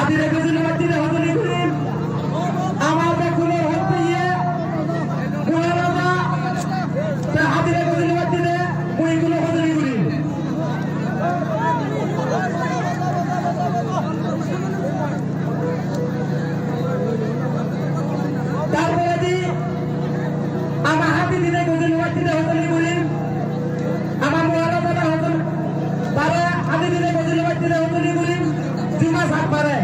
হাজিরা গজল মসজিদে হজরি করিম আমার বেকুলের হতে গিয়ে মহারাজা হাজিরা গজল মসজিদে ওইগুলো হজরি করিম তারপরে দি আমার হাতি দিনে গজল মসজিদে হজরি করিম আমার মহারাজা হজর তারা হাতি দিনে গজল মসজিদে হজরি করিম জুমা সাত পারে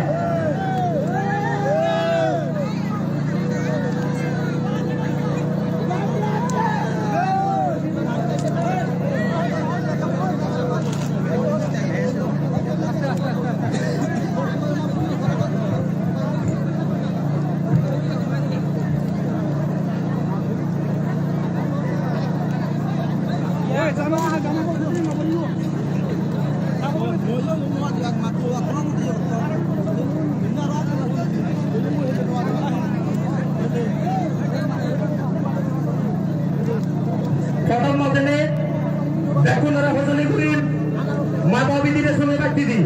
প্রথম মধ্যে দেখুন ওরা হজলি করিম মা বাবি দিনের সময় কাটতে দিই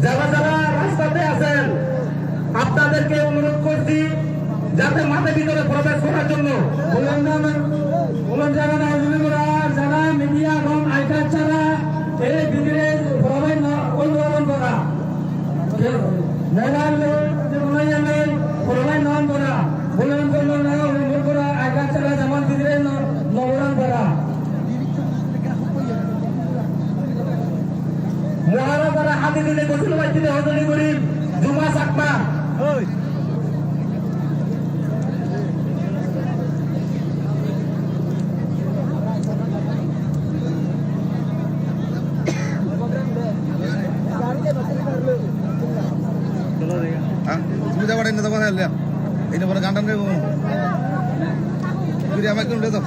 যারা যারা রাস্তাতে আছেন আপনাদেরকে অনুরোধ করছি যাতে মাঠের ভিতরে প্রবেশ করার জন্য যারা মিডিয়া এবং আইকার ছাড়া এই ভিতরে প্রবেশ অনুমোদন করা প্রবেশ নন করা অনুমোদন করলো অনুমোদন করা আইকার ছাড়া যেমন ভিতরে নবরণ করা মহারাজারা হাতে দিলে গোসল মসজিদে হজরি করি জুমা চাকমা সুবিধা বাড়াই না তো কথা এটা পরে গান টান আমাকে তো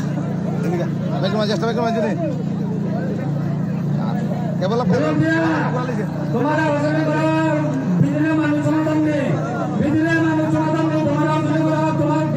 চেষ্টা করছি কেবল তোমার মানুষ সমাধান নেই মানুষ সমাধান নেই তোমার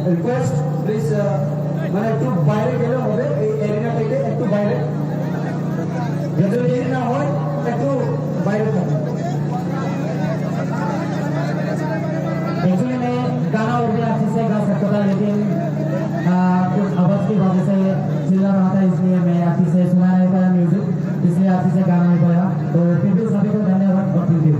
রিকোয়েস্ট প্লিজ মানে একটু বাইরে গেলে হবে এই এরিয়া থেকে একটু বাইরে যদি না হয় একটু বাইরে থাকবে लेकिन कुछ आवाज की वजह से चिल्ला रहा था, इसलिए मैं आपकी से सुना नहीं पाया म्यूजिक, इसलिए आपकी से गा नहीं पाया। तो फिर भी सभी को धन्यवाद और थैंक यू।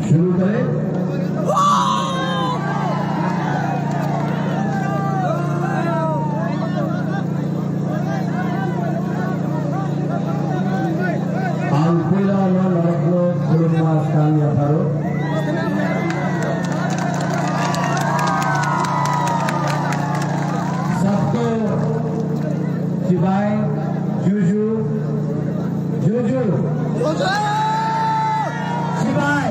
शुरू करें। Alhamdulillah, terima sekali ya Baru. Sabtu, Cibai, Juju, Cibai.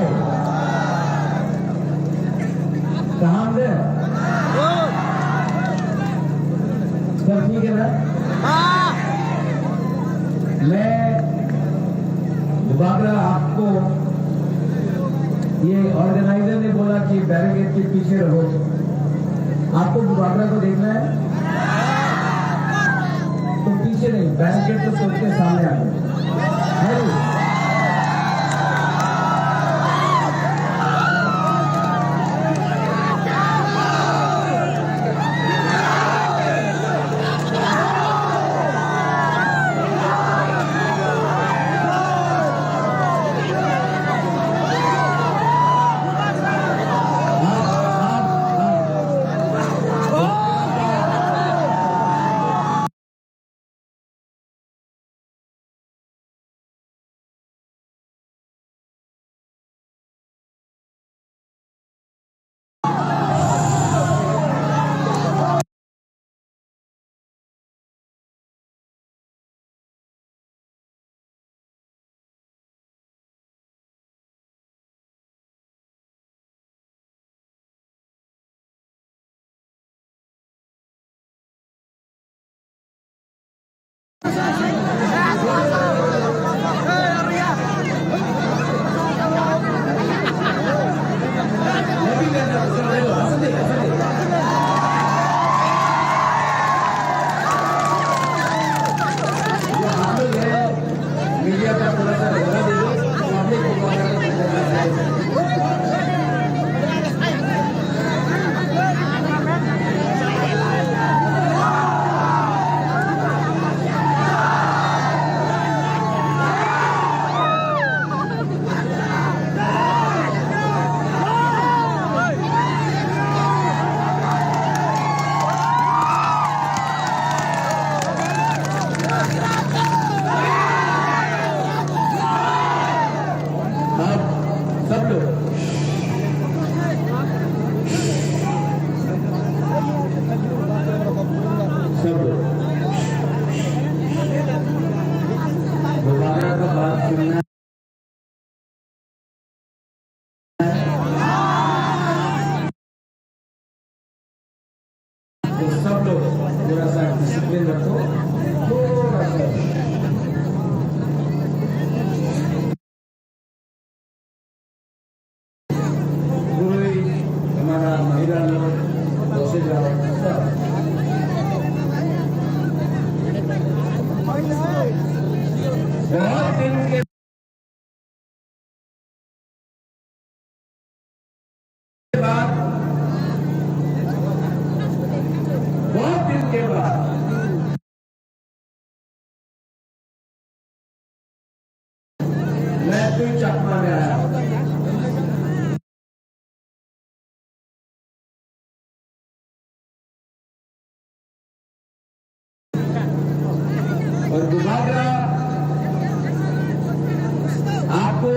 कहाँ से? सब ठीक है ना? मैं मुबागरा आपको, ये ऑर्गेनाइजर ने बोला कि बैरिकेड के पीछे रहो, आपको मुबागरा को देखना है तो पीछे नहीं, बैरिकेड को सोच के सामने आ जाओ। तो सब लोग थोड़ा सा डिसिप्लिन रखो, थोड़ा सा कोई हमारा महिला लोग बसे जाओ बहुत दिन के बाद, बहुत दिन के बाद मैं कोई चकमा में आया। दुभाग्रा आपको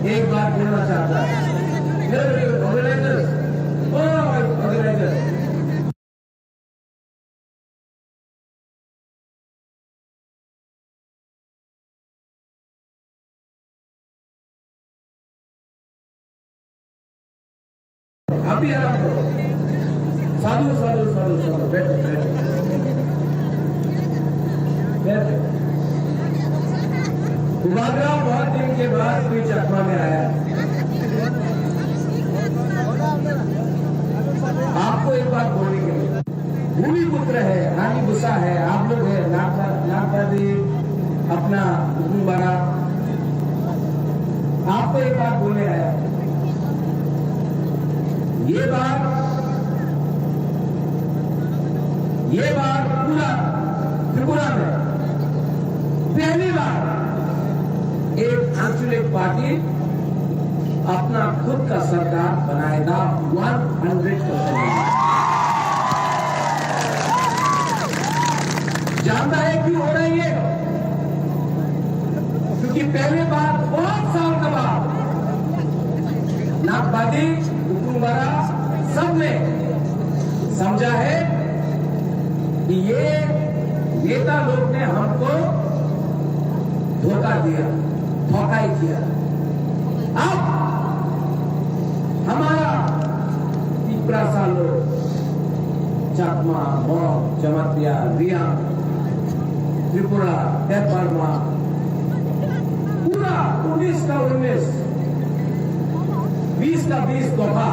एक बात बोलना चाहता है। मेरे ऑर्गेनाइजर अभी आराम करो। साधु साधु साधु साधु बैठो बैठो। दुभाग्रा बहुत दिन के बाद कोई चकमा में आया। आपको एक बात बोलने के लिए, भूमि पुत्र है, रानी बुसा है, आप लोग है, नागपादी अपना बड़ा। आपको एक बात बोलने आया। ये बार पूरा त्रिपुरा में पहली बार एक आंचलिक पार्टी अपना खुद का सरकार बनाएगा 100%। जानता है क्यों हो रही है? क्योंकि पहले बार बहुत साल के बाद नागपादी कुकुम्बरा सबने समझा है कि ये नेता लोग ने हमको धोखा दिया, धोखाई किया। अब हमारा तीसरा साल चकमा, मॉग, जमातिया, रिया, त्रिपुरा, देवबर्मा, पूरा 19 का 19, 20 का 20 दफा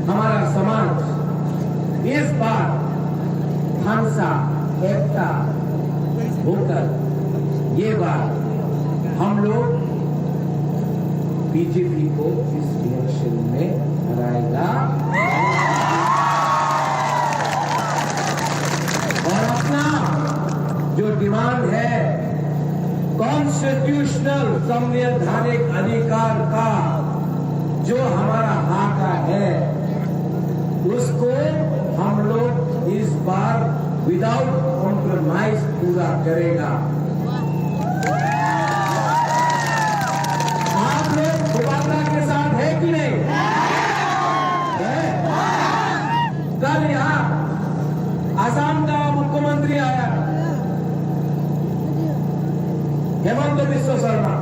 हमारा समाज इस बार हंसा एकता होकर ये बार हम लोग बीजेपी को इस इलेक्शन में हराएगा और अपना जो डिमांड है कॉन्स्टिट्यूशनल संवैधानिक अधिकार का जो हमारा हक है उसको हम लोग इस बार विदाउट कॉम्प्रोमाइज पूरा करेगा। आप लोग दुभाग्रा के साथ है कि नहीं है? कल यहाँ आसाम का मुख्यमंत्री आया हेमंत बिस्वा शर्मा,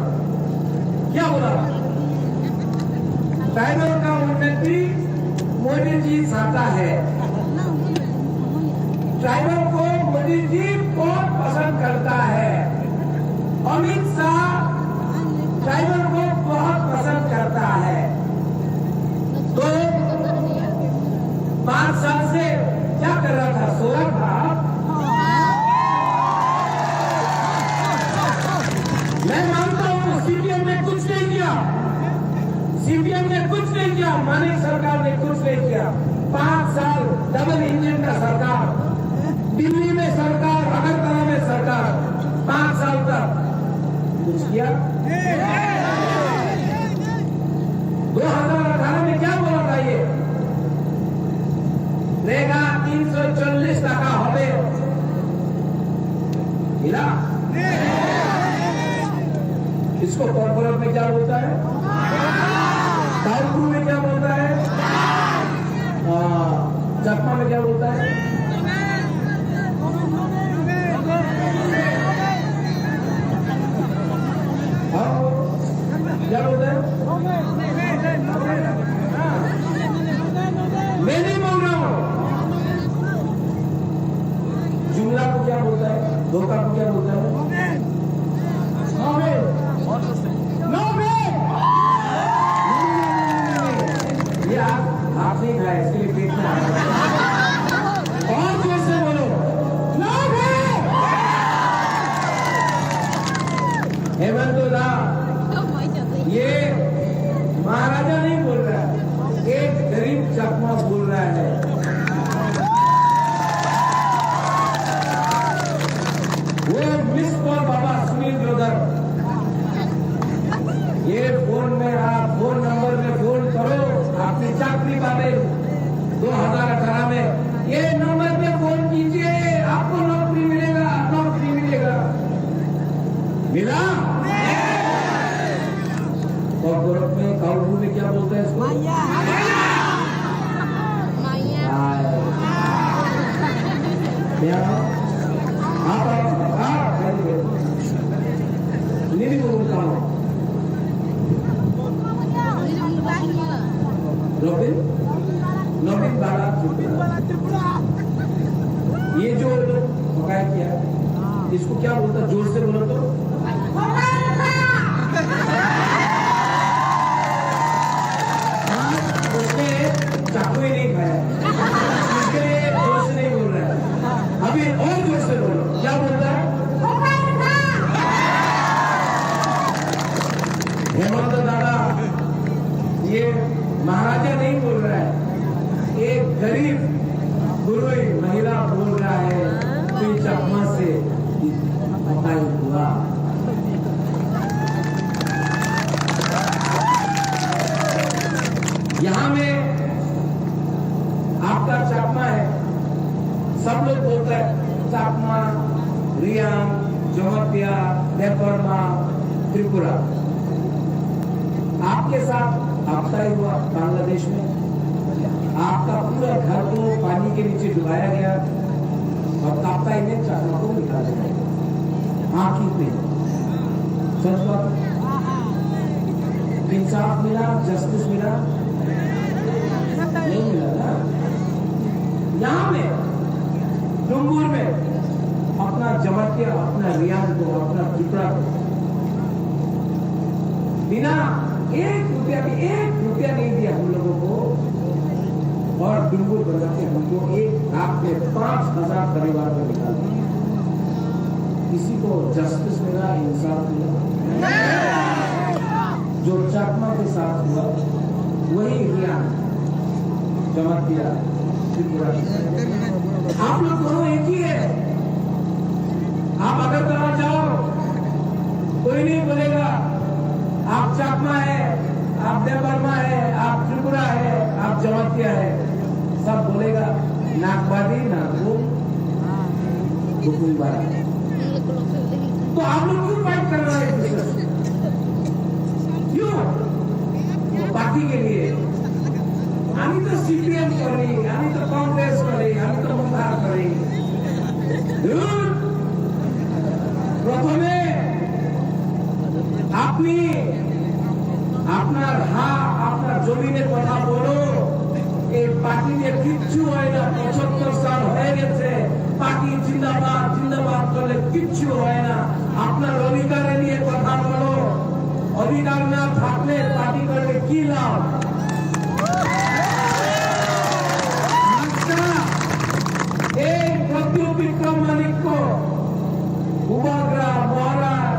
क्या बोला? ट्राइबल का उन्नति मोदी जी चाहता है। ट्राइबल को मोदी जी बहुत पसंद करता है। अमित शाह ट्राइबल को बहुत पसंद करता है। तो 5 साल से क्या कर रहा था? सो रहा था। मैं मानता हूं सीपीएम ने कुछ नहीं किया, सीपीएम ने कुछ नहीं किया, मानिक सरकार ने कुछ नहीं किया। 5 साल डबल इंजन का सरकार, दिल्ली में सरकार, अगरतला में सरकार, 5 साल तक कुछ किया। 2018 में क्या बोला था? ये रेगा 340 टका होवे मिला। इसको कॉर्पोरेट में क्या बोलता है? तालपुर में क्या बोलता है? चकमा में क्या बोलता है? क्या बोलता है? मैं नहीं बोल रहा हूं। जुमला को क्या बोलता है? धोखा को क्या बोलता है? ये आप नहीं खाए, इसके लिए पेट में और जोर से बोलो। हेमंत दा, ये महाराजा नहीं बोल रहा है, एक गरीब चकमा बोल रहा है। वो मिस कॉल बाबा सुनील ब्रदर, ये फोन में आप फोन नंबर में फोन करो, आपने अपनी चाकरी पाते 2018 में ये नंबर पे फोन कीजिए, आपको नौकरी मिलेगा, नौकरी मिलेगा। मिला? और गोरख में काउंटर में क्या बोलते हैं इसको? क्या आप नहीं बोलता हूँ नौबिन बाला ये जो बकाया किया इसको क्या बोलता, जोर से बोलो तो। उसने चाकू ही नहीं खाया, इसके लिए जोर से नहीं बोल रहा है। अभी और जोर से बोलो, क्या बोलता है? हेमंत दादा ये महाराजा नहीं बोल रहा है, एक गरीब गुरुई महिला बोल रहा है कि चकमा से पकाई हुआ। यहां में आपका चकमा है, सब लोग बोलते हैं चकमा, रियांग, जमतिया, देवबर्मा, त्रिपुरा। आपके साथ आपका ही हुआ बांग्लादेश में, आपका पूरा घर को पानी के नीचे डुबाया गया और ताप्ताई ने चकमा को निकाला गया आंखी पे। सच बात, इंसाफ मिला, जस्टिस मिला? नहीं मिला ना। यहां में डुंगुर में अपना जमातिया, अपना रियांग को, अपना त्रिपुरा को बिना 1 रुपया नहीं दिया हम लोगों को, और डुंगुर बना के हमको 1 लाख में 5,000 परिवार को निकाल दिया। किसी को जस्टिस मिला, इंसाफ मिला? जो चकमा के साथ हुआ वही रियांग, जमातिया, त्रिपुरा। आप लोग दोनों एक ही है। आप अगर कहा जाओ कोई नहीं बोलेगा आप चकमा है, आप देवबर्मा है, आप त्रिपुरा है, आप जमातिया है। सब बोलेगा नागवादी, नागपुर, बुकुलवाड़ा। तो आप लोग क्यों फाइट कर रहे हैं? क्यों? पार्टी के लिए। আমি তো সিপিএম করি, আমি তো কংগ্রেস করি, আমি তো মুখার করি। প্রথমে আপনি আপনার আপনার জমিনের কথা বলো। এই পার্টি নিয়ে কিচ্ছু হয় না, 75 সাল হয়ে গেছে। পার্টি জিন্দাবাদ জিন্দাবাদ করলে কিচ্ছু হয় না। আপনার অধিকারে নিয়ে কথা বলো। অধিকার না থাকলে পার্টি করলে কি লাভ? এই প্রত্যুবিক্রম মালিক্য, উবাগ্রা, মহারাজ,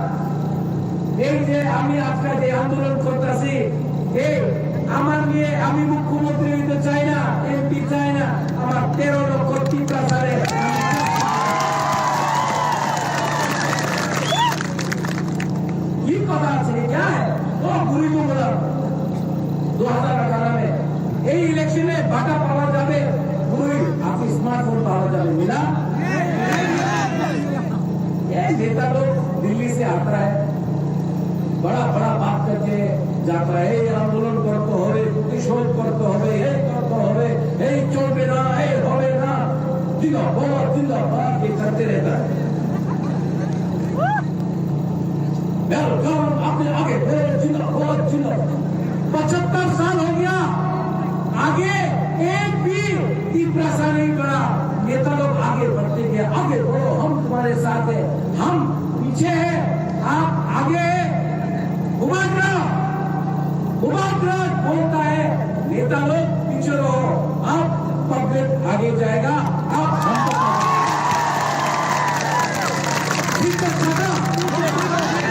এই যে আমি আজকে যে আন্দোলন করতেছি, এই আমার নিয়ে আমি মুখ্যমন্ত্রী হইতে চাই না, এমপি চাই না, আমার 13 লক্ষ টিকা সারে কি কথা আছে? क्या है वो गुरु को बोला 2018 में এই ইলেকশনে বাটা পাওয়া যাবে, गुरु आप स्मार्टफोन पावा जाবে। मिला? ये नेता लोग दिल्ली से आता है, बड़ा बड़ा बात करके जाता है, এই আন্দোলন করতে হবে, প্রতিশোধ করতে হবে, এই করতে হবে, এই চলবে না, এই হবে না, জিন্দাবাদ জিন্দাবাদ ये करते रहता है। आपने आगे जिंदाबाद जिंदाबाद 75 साल हो गया, आगे एक भी तीव्रता नहीं बढ़ा। नेता लोग आगे बढ़ते गए, आगे बढ़ो, हम तुम्हारे साथ हैं, हम पीछे हैं, आप आगे हैं। उबाग्रा बोलता है नेता लोग पीछे रहो, अब पब्लिक आगे जाएगा, अब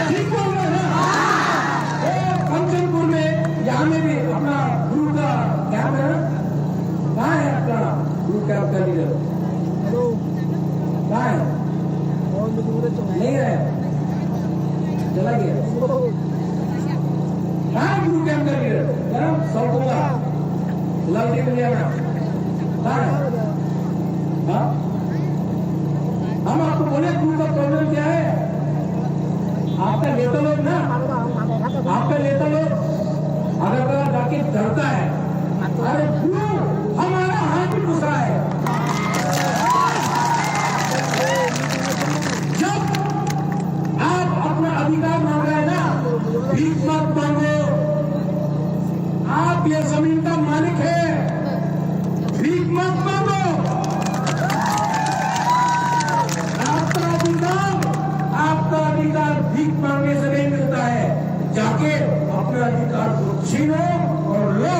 ठीक बोल रहे हैं। कंचनपुर में यहाँ में भी अपना गुरु का कैंप है, कहाँ है आपका गुरु कैंप का लीडर? कहाँ है? नहीं है, चला गया। कहाँ गुरु कैंप का लीडर? सौकुंगा लालटेन में जाना हाँ हम आपको बोले ग्रुप का प्रॉब्लम क्या है? आपका नेता लोग ना, आपका नेता लोग अगर जाके डरता है, अरे क्यों हमारा हाथ भी घुसा है। जब आप अपना अधिकार मांग रहे हैं ना, भीख मत मांगो। आप ये जमीन का मालिक है, भीख मत मांगो। आपका अधिकार भीख मांगने से नहीं मिलता है, जाके अपने अधिकार को छीनो और लो।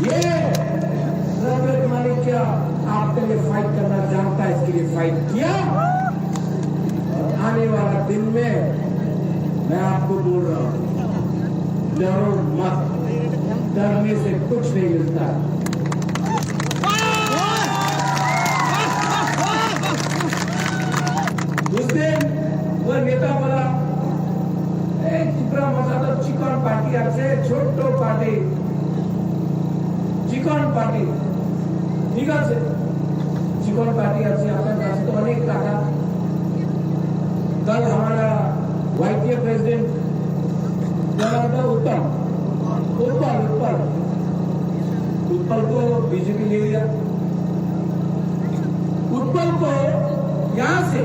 ये रबरत मालिक क्या आपके लिए फाइट करना जानता है, इसके लिए फाइट किया। और आने वाला दिन में मैं आपको बोल रहा हूं, डरो मत, डरने से कुछ नहीं मिलता। उस दिन वो नेता बोला चित्रा मजा तो चिकन पार्टी আছে ছোট্ট पार्टी चिकन पार्टी ठीक আছে चिकन पार्टी আছে আপনার কাছে তো অনেক টাকা कल हमारा वाईटीए प्रेसिडेंट जनार्दन उत्पल को बीजेपी ले लिया। उत्पल को यहां से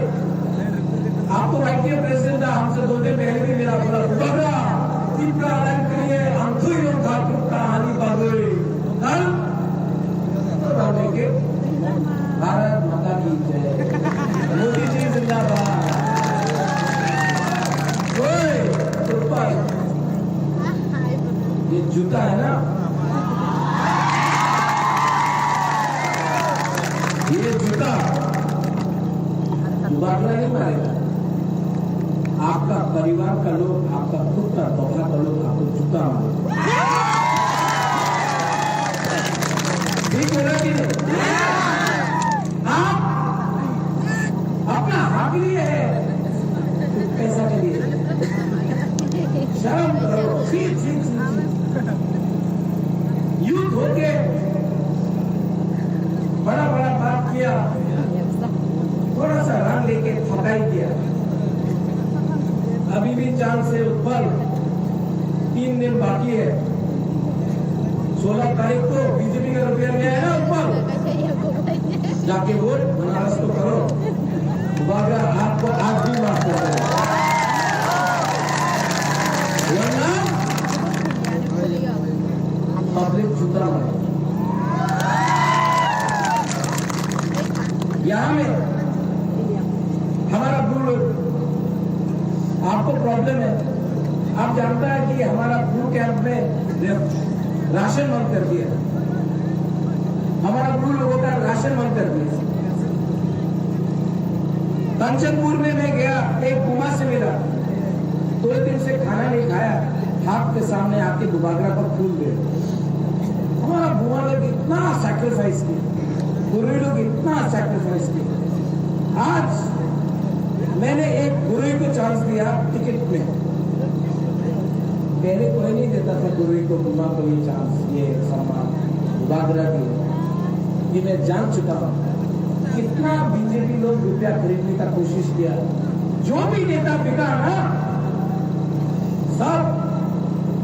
आपको वाईटीए प्रेसिडेंट हमसे 2 दिन पहले भी मेरा बोला बगड़ा तीसरा अलग के लिए हम तो ही लोग कहानी बागोई कल तो के भारत माता की जय, मोदी जी जिंदाबाद। ये जूता है ना, ये जूता बागला नहीं मारेगा। आपका परिवार का लोग, आपका खुद का तोहफा का लोग आपको जूता मारेगा। ठीक है ना कि नहीं? आप अपना हक लिए है, पैसा के लिए शर्म करो। यूथ होके बड़ा बड़ा बात किया, थोड़ा सा रंग लेके थकाई दिया। अभी भी चांद से उत्पल 3 दिन बाकी है। 16 तारीख को बीजेपी का रुपया गया है ना उत्पल, जाके वोट बनारस तो करो। बाबा आपको आज भी माफ कर रहे हैं, पब्लिक जूता मारे। यहाँ में हमारा ब्लू, आपको प्रॉब्लम है, आप जानता है कि हमारा ब्लू कैंप में राशन बंद कर दिया। हमारा ब्लू लोगों का राशन बंद कर दिया। कंचनपुर में मैं गया, एक कुमार से मिला, 2 दिन से खाना नहीं खाया, हाथ के सामने आके दुबागरा पर फूल दे। हमारा बुआ लोग इतना सैक्रिफाइस किया, गुरु लोग इतना सैक्रिफाइस किया। आज मैंने एक गुरु को चांस दिया टिकट में। पहले कोई नहीं देता था गुरु को, बुआ को ये चांस, ये सम्मान दुबागरा की। ये मैं जान चुका हूं कितना बीजेपी लोग रुपया खरीदने का कोशिश किया। जो भी नेता बिका ना, सब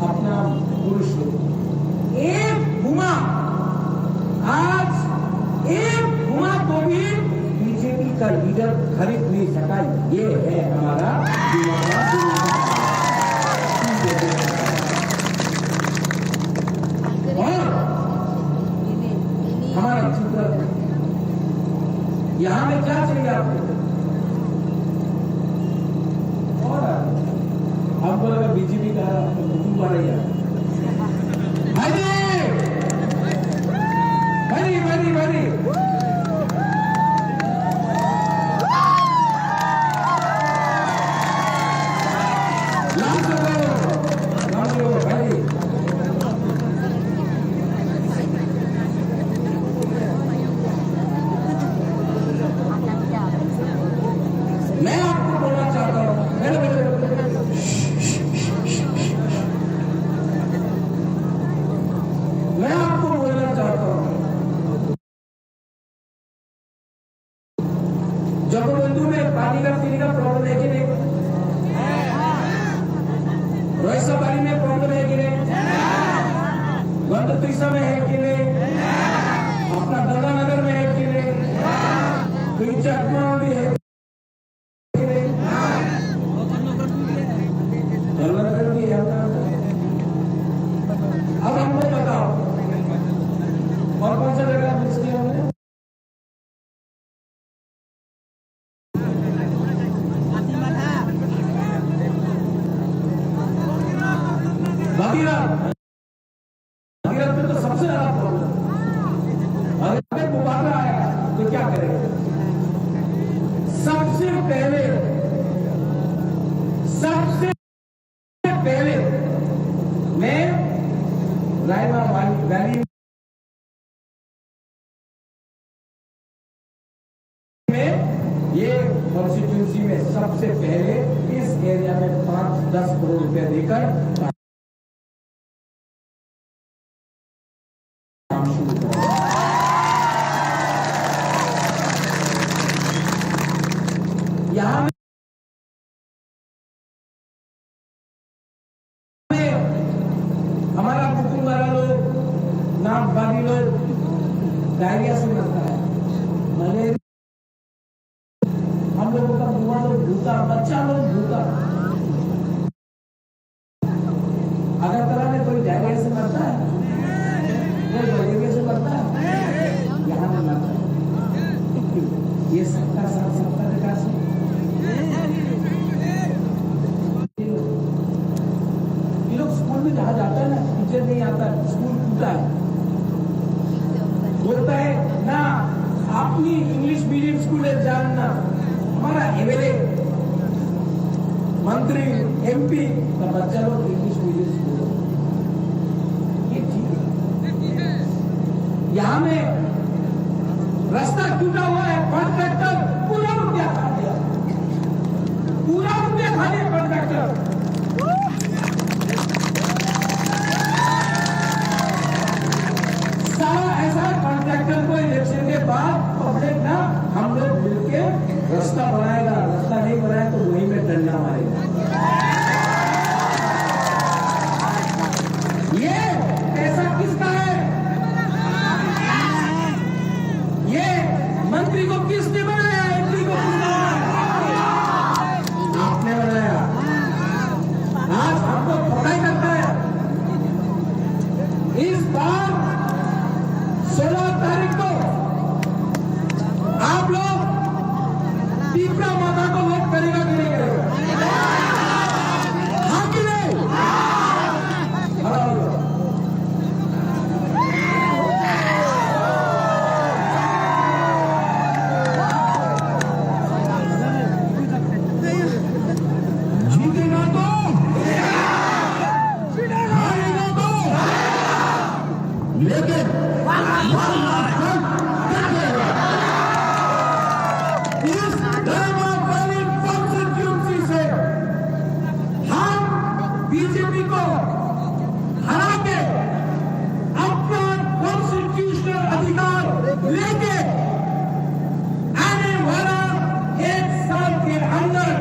अपना पुरुष लोग। एक घुमा, आज एक घुमा को भी बीजेपी का लीडर खरीद नहीं सका। ये है हमारा और हमारा चित्र। यहाँ में क्या चाहिए आपको? और हमको लगा बीजेपी का हुकुम आ रही है। बनी मैं आपको बोलना चाहता हूं, उड़ीसा में है कि नहीं, अपना गंगानगर में है कि नहीं, कोई चकमा भी है कि नहीं, गंगानगर भी है। अब हमको बताओ और कौन सा जगह मिस किया हमने? भागीरथ में तो सबसे ज्यादा प्रॉब्लम। अगर मुबारक आया तो क्या करेगा? सबसे पहले मैं रायमा वैली में, ये कॉन्स्टिट्यूंसी में सबसे पहले इस एरिया में 5-10 करोड़ रुपए देकर यहाँ में हमारा कुटुंब वाला लोग, नामवादी लोग डायरिया से मरता है, मलेरिया, हम लोगों का बुआ लोग भूखा, बच्चा लोग भूखा। अगरतला में कोई डायरिया से मरता है, कोई मलेरिया से मरता है, यहाँ में मरता है। ये सबका साथ सबका विकास है। ये लोग स्कूल में जहाँ जाता है ना, टीचर नहीं आता, स्कूल टूटा है, बोलता है ना अपनी इंग्लिश मीडियम स्कूल है जानना। हमारा एमएलए, मंत्री, एमपी का बच्चा लोग इंग्लिश मीडियम स्कूल, ये ठीक है। यहाँ में रास्ता टूटा हुआ है, कॉन्ट्रैक्टर पूरा रुपया खा लिया, पूरा रुपया खा लिया कॉन्ट्रैक्टर। सारा ऐसा कॉन्ट्रैक्टर को इलेक्शन के बाद पब्लिक ना हम लोग मिलके रास्ता बनाएगा, रास्ता नहीं बनाया तो वहीं में डंडा मारेगा। ये पैसा किसका है? ये मंत्री को किसने बनाया? एमपी को किसने बनाया? आपने बनाया। आज हमको पढ़ाई करता है। इस बार 16 तारीख को आप लोग तीसरा माता को वोट करेगा कि नहीं करेगा? हाँ कि नहीं? जीतेगा तो, हारेगा तो, लेकिन इस धर्मा वाली कॉन्स्टिट्यूंसी से हम बीजेपी को हरा के अपना कॉन्स्टिट्यूशनल अधिकार लेके आने वाला 1 साल के अंदर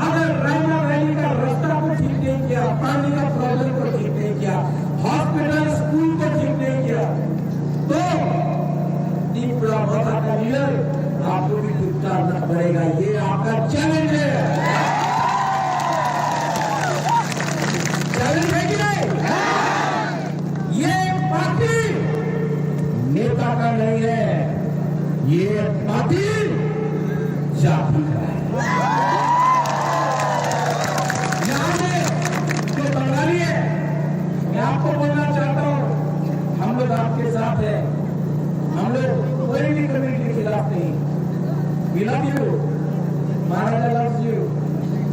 अगर रायमा वैली का रास्ता को ठीक नहीं किया, पानी का प्रॉब्लम को ठीक नहीं किया, हॉस्पिटल स्कूल को ठीक नहीं किया, तो तीसरा माता का लीडर आपको भी उतारना पड़ेगा। ये आपका चैलेंज है। चैलेंज है कि नहीं? ये पार्टी नेता का नहीं है, ये पार्टी जाति का है। यहाँ में जो बंगाली है, मैं आपको बोलना चाहता हूँ, हम लोग आपके साथ हैं। हम लोग कोई भी कम्युनिटी के खिलाफ नहीं। We love you, Maharaja loves you,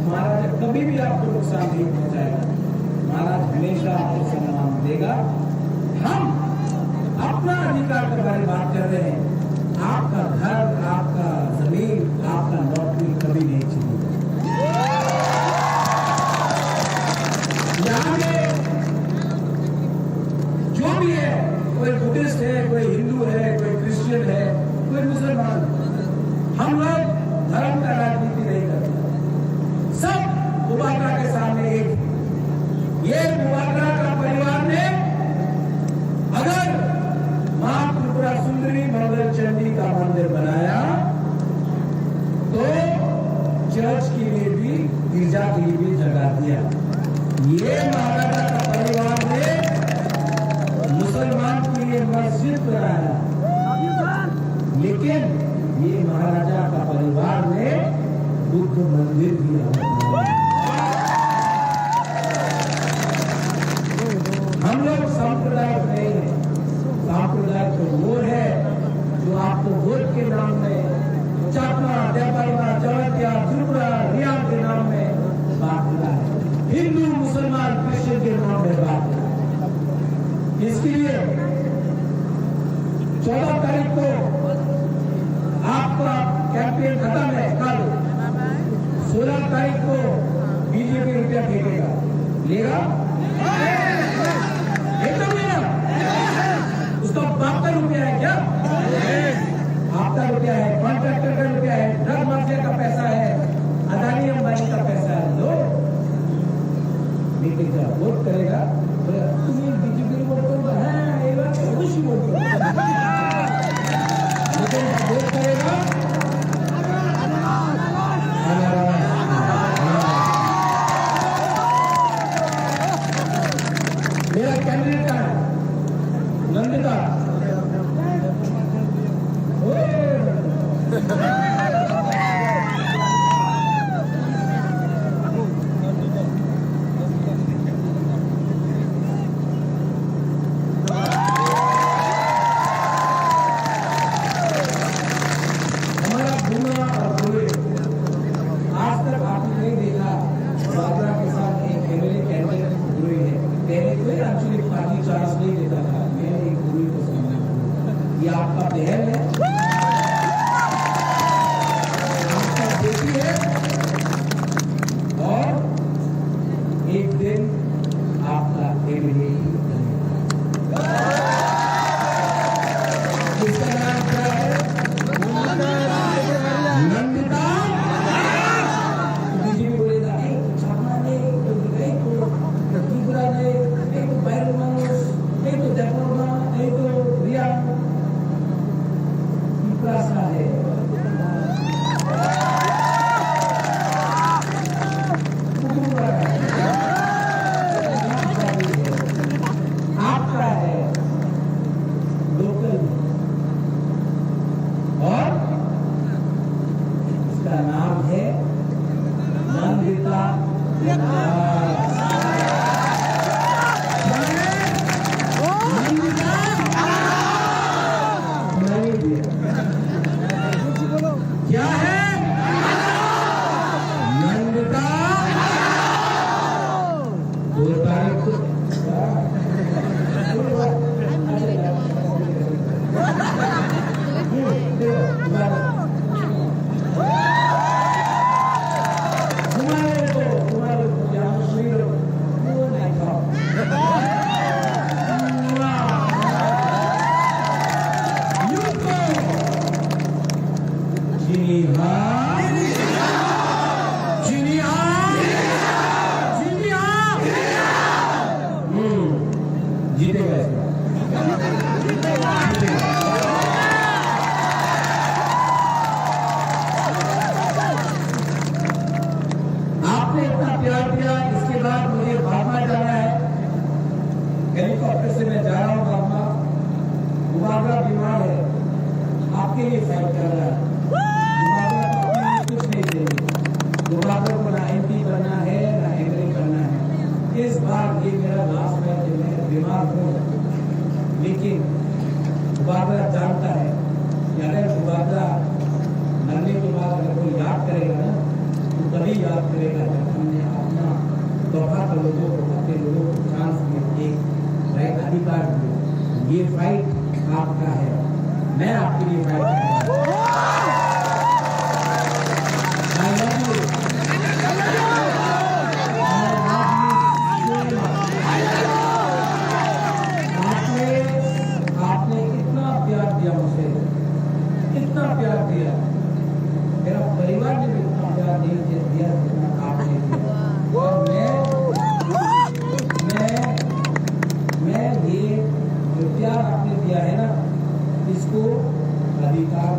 महाराजा कभी भी आपको नुकसान नहीं पहुंचाएगा, महाराज हमेशा आपको सम्मान देगा। हम अपना अधिकार के बारे में बात कर रहे हैं। आपका घर, आपका जमीन, आपका नौकरी कभी नहीं छीनेगा। यहाँ में जो भी है, कोई बुद्धिस्ट है, कोई हिंदू है, कोई क्रिश्चियन है, कोई मुसलमान, हम लोग धर्म का राजनीति नहीं करते। सब मुबारका के सामने एक। ये मुबारका का परिवार ने अगर चर्च के लिए भी, गिरजा के लिए भी जगह दिया। ये महाराजा का परिवार ने मुसलमान के लिए मस्जिद बनाया, लेकिन ये महाराजा का परिवार ने बुद्ध मंदिर भी बनाया। हम लोग सांप्रदायिक नहीं है। सांप्रदायिक तो वो है जो आपको वोट के नाम में चाकमा, देवबर्मा, जवतिया, त्रिपुरा, रिया के नाम में बांटना है, हिंदू, मुसलमान, क्रिश्चियन के नाम में बांटना है। इसके लिए 14 तारीख को आपका कैंपेन खत्म है, कल 16 तारीख को बीजेपी रुपया फेंकेगा, लेगा एकदम लेगा। उसका बाप का रुपया है क्या? आपका रुपया है, कॉन्ट्रैक्टर का रुपया है, ड्रग माफिया का पैसा है, अदानी अंबानी का पैसा है। लो, लेकिन जब वोट करेगा तुम्हें बीजेपी वोट करूंगा, हाँ ये बात अवश्य वोट करूंगा, लेकिन जब वोट करेगा मेरा कैंडिडेट है नंदिता। हमारा भूना और भूले आज तक आपने नहीं देखा बाबरा के साथ एक एमएलए कैंडिडेट हुई है। पहले कोई एक्चुअली पार्टी चांस नहीं देता था, मैं एक गुरु को समझा, ये आपका पहल है, आपका बेटी है, और एक दिन आपका एमएलए इसका नाम क्या है? नंदिता। बीजेपी बोलेगा छापना नहीं, त्रिपुरा नहीं, एक तो बैर मानुष, एक तो देवबर्मा, एक तो रिया, सा है। आपका है लोकल, और इसका नाम है नंदिता। क्या है नंदिता? 2 तारीख को जीतेगा इसमें। आपने इतना प्यार दिया, इसके बाद मुझे भागना जाना है, हेलीकॉप्टर से मैं जा रहा हूँ भागना। मुबारक बीमार है, आपके लिए फाइट कर रहा है। मुबारक को अपने लिए कुछ नहीं देंगे। मुबारक को ना एमपी बनना है ना एमएलए बनना है। इस बार ये मेरा लास्ट मैच है, मैं बीमार हूँ, लेकिन मुबारक जानता है कि अगर मुबारक मरने के बाद अगर कोई याद करेगा ना, तो तभी याद करेगा जब हमने अपना तोहफा का लोगों को, अपने लोगों को चांस दिया, एक राइट अधिकार दिया। ये फाइट आपका है, मैं आपके लिए फाइट कर रहा हूँ। आपने इतना प्यार दिया मुझे, इतना प्यार दिया, मेरा परिवार ने भी इतना प्यार नहीं दिया जितना आपने दिया। और मैं ये जो प्यार आपने दिया है ना, इसको अधिकार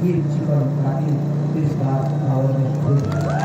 गिर चिकन काटी तेजपात भावाने